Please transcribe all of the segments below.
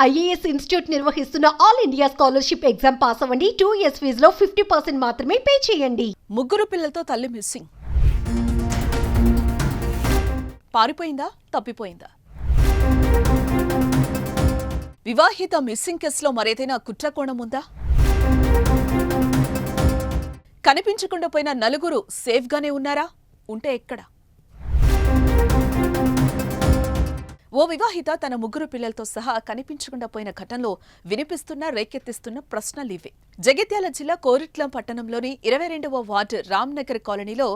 IAS institute నిర్వహిస్తున్న all India scholarship exam pass అవ్వండి. 2 years ఫీజులో 50% మాత్రమే పే చేయండి. ముగ్గురు పిల్లలతో తల్లి మిస్సింగ్. పారిపోయిందా, తప్పిపోయిందా? వివాహిత మిస్సింగ్ కేసులో మరేదైనా కుట్రకోణం ఉందా? కనిపించకుండా పోయిన నలుగురు సేఫ్గానే ఉన్నారా? ఉంటే ఎక్కడ? ఓ వివాహిత తన ముగ్గురు పిల్లలతో సహా కనిపించకుండా పోయిన ఘటనలో వినిపిస్తున్న రేకెత్తిస్తున్న ప్రశ్నలివే. జగిత్యాల జిల్లా కోరిట్లం పట్టణంలోని 22వ వార్డు రామ్నగర్ కాలనీలో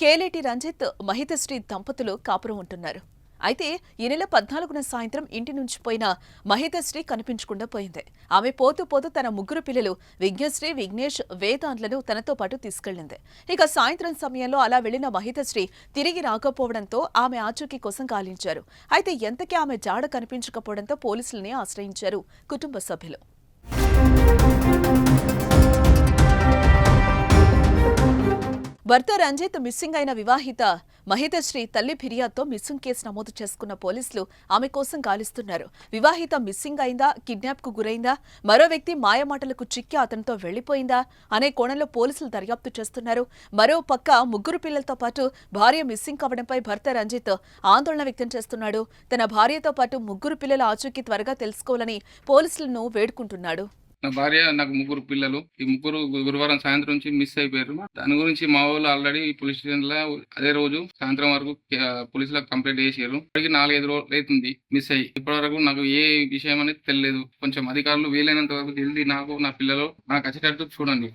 కేలేటి రంజిత్, మహితశ్రీ దంపతులు కాపురం ఉంటున్నారు. అయితే ఈ నెల 14న సాయంత్రం ఇంటి నుంచి పోయిన మహితశ్రీ కనిపించకుండా పోయింది. ఆమె పోతూ పోతూ తన ముగ్గురు పిల్లలు విఘ్నశ్రీ, విఘ్నేష్, వేదాంట్లను తనతో పాటు తీసుకెళ్లింది. ఇక సాయంత్రం సమయంలో అలా వెళ్లిన మహితశ్రీ తిరిగి రాకపోవడంతో ఆమె ఆచూకీ కోసం గాలించారు. అయితే ఎంతకీ ఆమె జాడ కనిపించకపోవడంతో పోలీసులని ఆశ్రయించారు కుటుంబ సభ్యులు. భర్త రంజిత్ మిస్సింగ్ అయిన వివాహిత మహితశ్రీ తల్లి ఫిర్యాదుతో మిస్సింగ్ కేసు నమోదు చేసుకున్న పోలీసులు ఆమె కోసం గాలిస్తున్నారు. వివాహిత మిస్సింగ్ అయిందా, కిడ్నాప్ కు గురైందా, మరో వ్యక్తి మాయమాటలకు చిక్కి అతనితో వెళ్లిపోయిందా అనే కోణంలో పోలీసులు దర్యాప్తు చేస్తున్నారు. మరో పక్క ముగ్గురు పిల్లలతో పాటు భార్య మిస్సింగ్ కావడంపై భర్త రంజిత్ ఆందోళన వ్యక్తం చేస్తున్నాడు. తన భార్యతో పాటు ముగ్గురు పిల్లల ఆచూకీ త్వరగా తెలుసుకోవాలని పోలీసులను వేడుకుంటున్నాడు. నా భార్య, నాకు ముగ్గురు పిల్లలు. ఈ ముగ్గురు గురువారం సాయంత్రం నుంచి మిస్ అయిపోయారు. దాని గురించి మా వాళ్ళు ఆల్రెడీ పోలీస్ స్టేషన్ లో అదే రోజు సాయంత్రం వరకు పోలీసులకు కంప్లైంట్ చేశారు. ఇప్పటికి 4-5 రోజులు అవుతుంది మిస్ అయ్యి. ఇప్పటి వరకు నాకు ఏ విషయం అనేది తెలియదు. కొంచెం అధికారులు వీలైనంత వరకు జల్దీ నాకు, నా పిల్లలు నాకు వచ్చేటట్టు చూడండి.